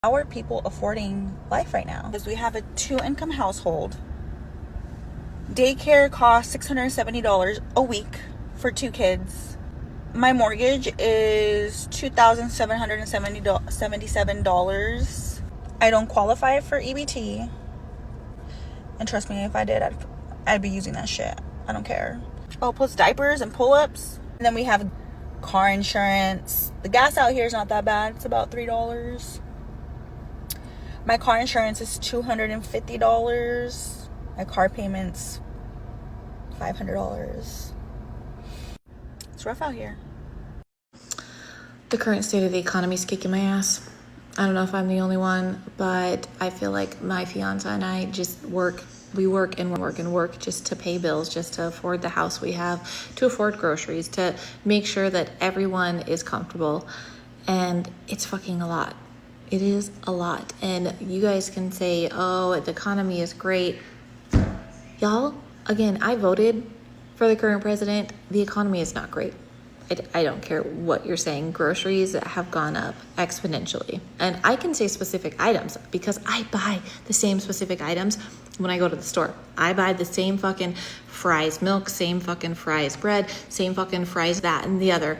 How are people affording life right now? Because we have a 2-income household. Daycare costs $670 a week for 2 kids. My mortgage is $2,777. I don't qualify for EBT. And trust me, if I did, I'd be using that shit. I don't care. Oh, plus diapers and pull-ups. And then we have car insurance. The gas out here is not that bad. It's about $3. My car insurance is $250. My car payment's $500. It's rough out here. The current state of the economy is kicking my ass. I don't know if I'm the only one, but I feel like my fiance and I just work. We work and work and work just to pay bills, just to afford the house we have, to afford groceries, to make sure that everyone is comfortable. And it's fucking a lot. It is a lot. And you guys can say, oh, the economy is great. Y'all, again, I voted for the current president. The economy is not great. I don't care what you're saying. Groceries have gone up exponentially. And I can say specific items because I buy the same specific items when I go to the store. I buy the same fucking fries milk, same fucking fries bread, same fucking fries that and the other.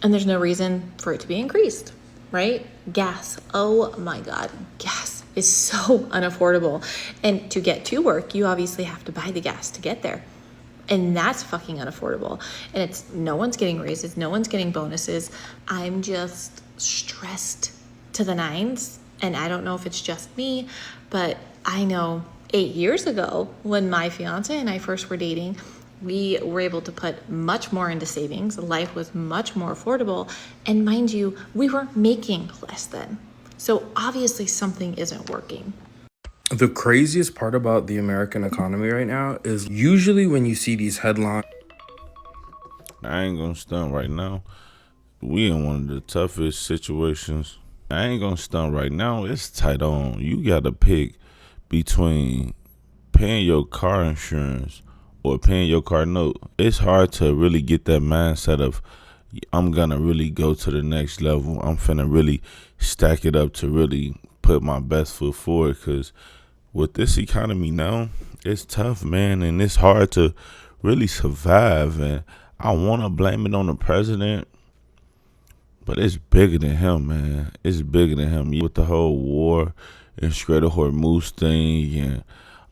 And there's no reason for it to be increased, right? Gas. Oh my God. Gas is so unaffordable. And to get to work, you obviously have to buy the gas to get there. And that's fucking unaffordable. And it's no one's getting raises, no one's getting bonuses. I'm just stressed to the nines. And I don't know if it's just me, but I know 8 years ago when my fiance and I first were dating, we were able to put much more into savings. Life was much more affordable. And mind you, we were making less then. So obviously something isn't working. The craziest part about the American economy right now is usually when you see these headlines. I ain't gonna stunt right now. We in one of the toughest situations. I ain't gonna stunt right now. It's tight on. You gotta pick between paying your car insurance or paying your car note. It's hard to really get that mindset of I'm gonna really go to the next level. I'm finna really stack it up to really put my best foot forward, because with this economy now, it's tough, man, and it's hard to really survive. And I want to blame it on the president, but it's bigger than him, man. It's bigger than him. With the whole war and Strait of Hormuz thing and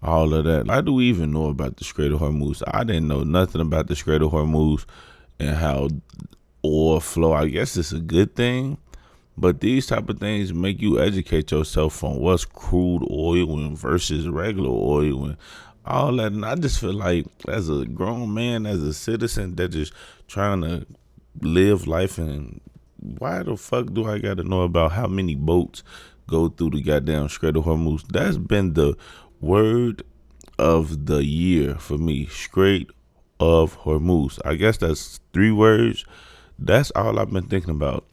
all of that. Why do we even know about the Strait of Hormuz? I didn't know nothing about the Strait of Hormuz and how oil flow. I guess it's a good thing. But these type of things make you educate yourself on what's crude oil and versus regular oil and all that. And I just feel like as a grown man, as a citizen that just trying to live life, and why the fuck do I got to know about how many boats go through the goddamn Strait of Hormuz? That's been the word of the year for me. Strait of Hormuz. I guess that's 3 words. That's all I've been thinking about.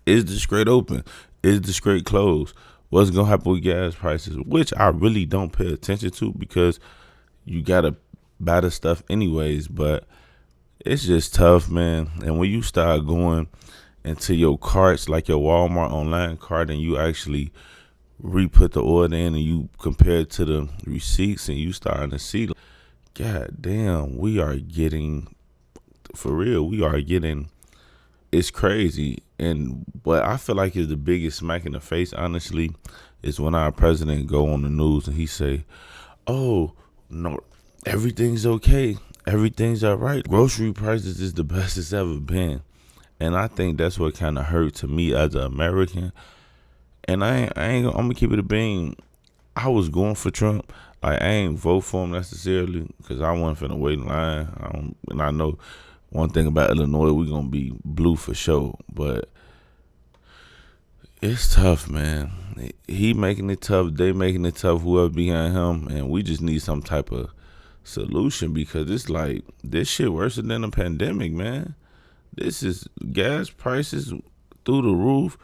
Is the Strait open? Is the Strait closed? What's going to happen with gas prices? Which I really don't pay attention to because you got to buy the stuff anyways. But it's just tough, man. And when you start going into your carts, like your Walmart online cart, and you actually re-put the order in and you compare it to the receipts and you starting to see, God damn, we are getting, for real, it's crazy. And what I feel like is the biggest smack in the face, honestly, is when our president go on the news and he say, oh, no, everything's okay. Everything's all right. Grocery prices is the best it's ever been. And I think that's what kind of hurt to me as an American. And I'm going to keep it a bean. I was going for Trump. Like, I ain't vote for him necessarily because I wasn't finna wait in line. And I know one thing about Illinois, we're going to be blue for sure. But it's tough, man. He making it tough. They making it tough, whoever behind him. And we just need some type of solution because it's like, this shit worse than a pandemic, man. This is gas prices through the roof.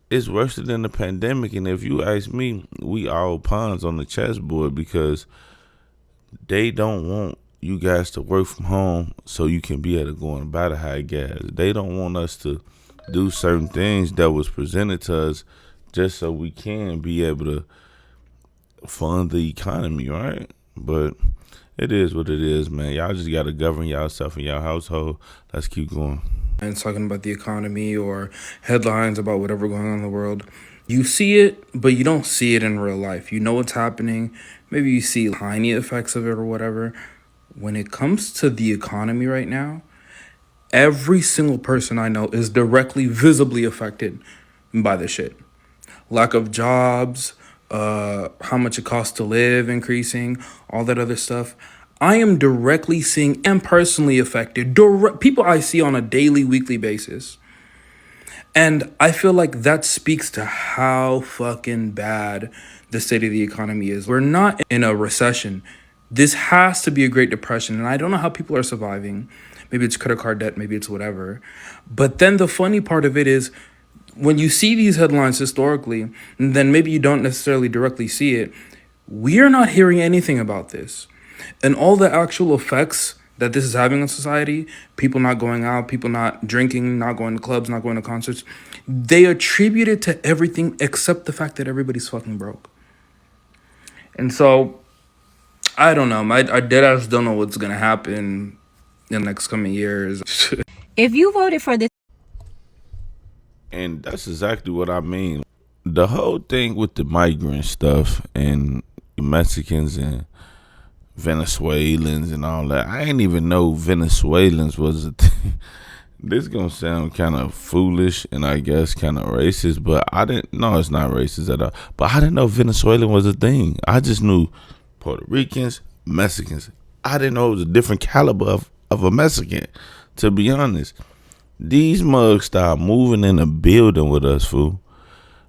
It's worse than the pandemic. And if you ask me, we all pawns on the chessboard because they don't want you guys to work from home so you can be able to go and buy the high gas. They don't want us to do certain things that was presented to us just so we can be able to fund the economy, right? But it is what it is, man. Y'all just gotta govern yourself and your household. Let's keep going. And talking about the economy or headlines about whatever going on in the world, you see it, but you don't see it in real life. You know what's happening. Maybe you see tiny effects of it or whatever. When it comes to the economy right now, every single person I know is directly, visibly affected by this shit. Lack of jobs, how much it costs to live increasing, all that other stuff. I am directly seeing and personally affected. People I see on a daily, weekly basis. And I feel like that speaks to how fucking bad the state of the economy is. We're not in a recession. This has to be a Great Depression. And I don't know how people are surviving. Maybe it's credit card debt, maybe it's whatever. But then the funny part of it is when you see these headlines historically, and then maybe you don't necessarily directly see it, we are not hearing anything about this. And all the actual effects that this is having on society, people not going out, people not drinking, not going to clubs, not going to concerts, they attribute it to everything except the fact that everybody's fucking broke. And so, I don't know. I deadass don't know what's going to happen in the next coming years. If you voted for this, And that's exactly what I mean. The whole thing with the migrant stuff and Mexicans and Venezuelans and all that. I didn't even know Venezuelans was a thing. This gonna sound kind of foolish and I guess kind of racist, but I didn't know it's not racist at all. But I didn't know Venezuelan was a thing. I just knew Puerto Ricans, Mexicans. I didn't know it was a different caliber of a Mexican, to be honest. These mugs started moving in the building with us, fool.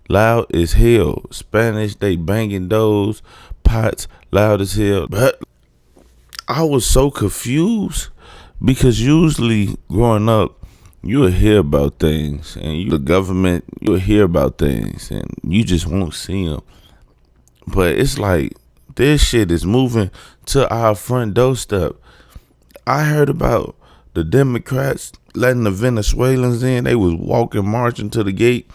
Loud as hell. Spanish, they banging doors, pots, loud as hell. But I was so confused because usually growing up, you'll hear about things and the government, you'll hear about things and you just won't see them. But it's like this shit is moving to our front doorstep. I heard about the Democrats letting the Venezuelans in. They was walking, marching to the gate.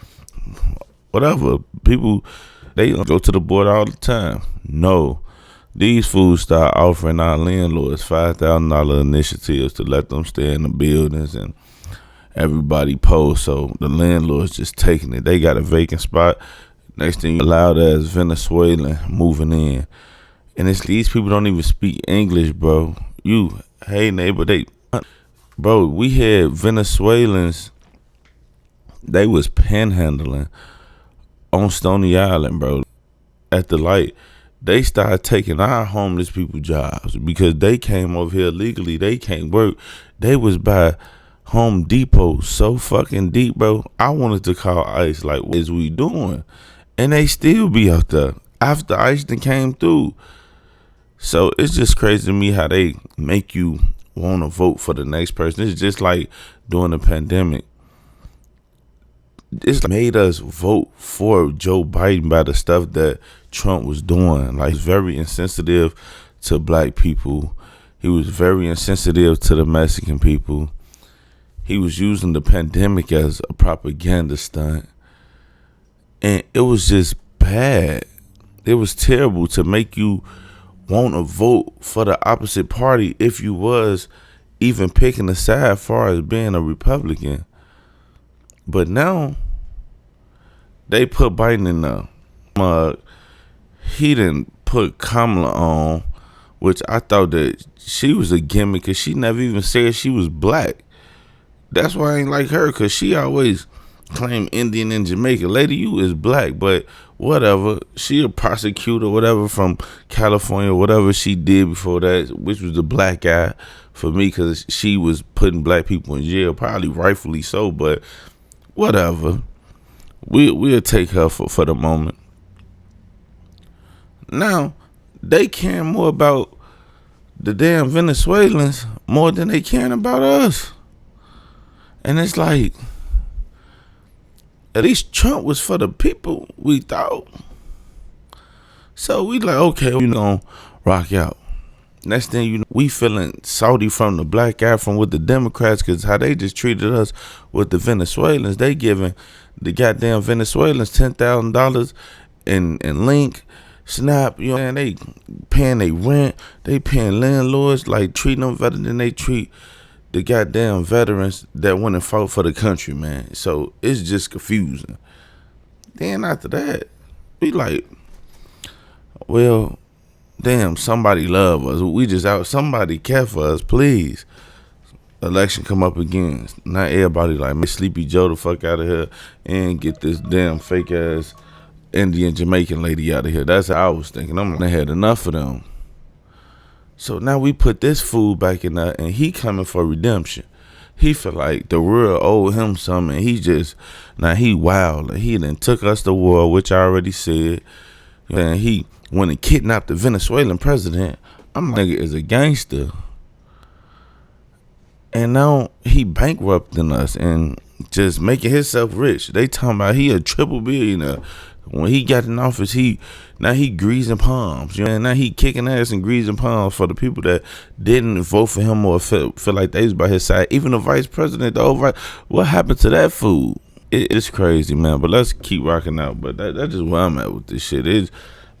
Whatever. People, they go to the border all the time. No. These fools start offering our landlords $5,000 initiatives to let them stay in the buildings and everybody post. So the landlord's just taking it. They got a vacant spot. Next thing you loud as Venezuelan moving in. And it's these people don't even speak English, bro. Hey neighbor, bro, we had Venezuelans, they was panhandling on Stony Island, bro. At the light, they started taking our homeless people jobs because they came over here legally. They can't work. They was by Home Depot so fucking deep, bro. I wanted to call ICE, like, what is we doing? And they still be out there after ICE done came through. So it's just crazy to me how they make you want to vote for the next person. It's just like during the pandemic. It's made us vote for Joe Biden by the stuff that Trump was doing. Like, he's very insensitive to black people. He was very insensitive to the Mexican people. He was using the pandemic as a propaganda stunt. And it was just bad. It was terrible to make you want to vote for the opposite party if you was even picking a side as far as being a Republican. But now they put Biden in the mug. He didn't put Kamala on, which I thought that she was a gimmick because she never even said she was black. That's why I ain't like her, because she always claimed Indian and Jamaican. Lady, you is black, but whatever. She a prosecutor, whatever, from California, whatever she did before that, which was the black guy for me, because she was putting black people in jail, probably rightfully so, but whatever. We'll take her for the moment. Now, they care more about the damn Venezuelans more than they care about us. And it's like, at least Trump was for the people, we thought. So we like, okay, we're going to rock out. Next thing you know, we feeling salty from the black guy from with the Democrats because how they just treated us with the Venezuelans. They giving the goddamn Venezuelans $10,000 in Link, Snap, you know, and they paying their rent. They paying landlords, like treating them better than they treat the goddamn veterans that went and fought for the country, man. So it's just confusing. Then after that, we like, well, damn, somebody love us. We just out. Somebody care for us, please. Election come up again. Not everybody like, man, Sleepy Joe the fuck out of here and get this damn fake ass Indian Jamaican lady out of here. That's how I was thinking. I'm like, I had enough of them. So now we put this fool back in there, and he coming for redemption. He feel like the world owed him something. He just, now he wild. He done took us to war, which I already said. And he went and kidnapped the Venezuelan president. I'm like, nigga is a gangster. And now he bankrupting us and just making himself rich. They talking about he a triple billionaire. When he got in office, now he greasing palms. You know, and now he kicking ass and greasing palms for the people that didn't vote for him or feel like they was by his side. Even the vice president, the old what happened to that fool? It's crazy, man. But let's keep rocking out. But that's just where I'm at with this shit.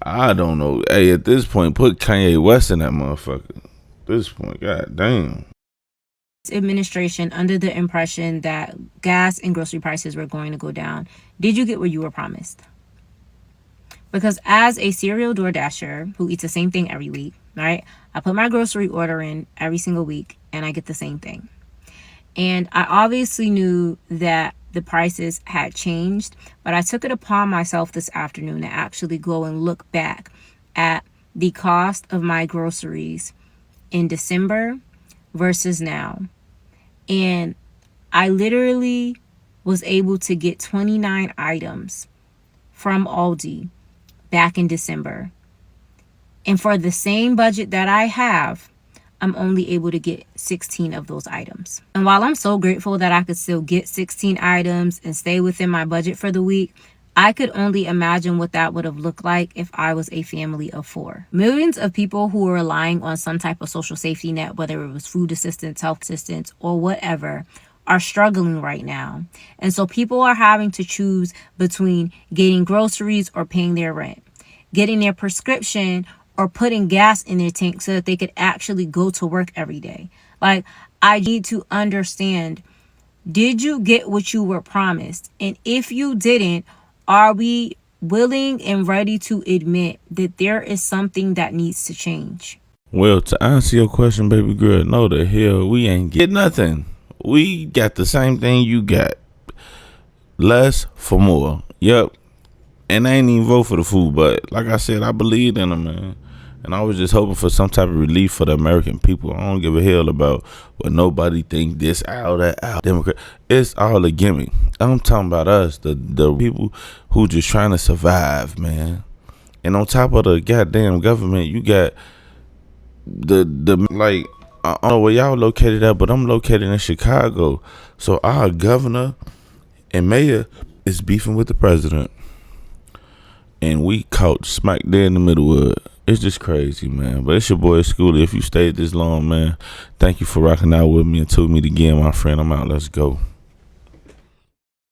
I don't know. Hey, at this point, put Kanye West in that motherfucker. At this point, god damn. Administration under the impression that gas and grocery prices were going to go down. Did you get what you were promised? Because as a serial DoorDasher who eats the same thing every week, right? I put my grocery order in every single week and I get the same thing. And I obviously knew that the prices had changed, but I took it upon myself this afternoon to actually go and look back at the cost of my groceries in December versus now. And I literally was able to get 29 items from Aldi back in December. And for the same budget that I have, I'm only able to get 16 of those items. And while I'm so grateful that I could still get 16 items and stay within my budget for the week, I could only imagine what that would have looked like if I was a family of 4. Millions of people who are relying on some type of social safety net, whether it was food assistance, health assistance, or whatever, are struggling right now. And so people are having to choose between getting groceries or paying their rent, getting their prescription or putting gas in their tank so that they could actually go to work every day. Like, I need to understand, did you get what you were promised? And if you didn't, are we willing and ready to admit that there is something that needs to change? Well, to answer your question, baby girl, no the hell we ain't get nothing. We got the same thing you got. Less for more. Yep. And I ain't even vote for the food, but like I said, I believed in them, man. And I was just hoping for some type of relief for the American people. I don't give a hell about what nobody think, this, out, that, out. Democrat. It's all a gimmick. I'm talking about us, the people who just trying to survive, man. And on top of the goddamn government, you got the like, I don't know where y'all located at, but I'm located in Chicago. So our governor and mayor is beefing with the president. And we caught smack there in the middle of it. It's just crazy, man. But it's your boy Schoolie. If you stayed this long, man, thank you for rocking out with me. Until we meet again, my friend, I'm out. Let's go.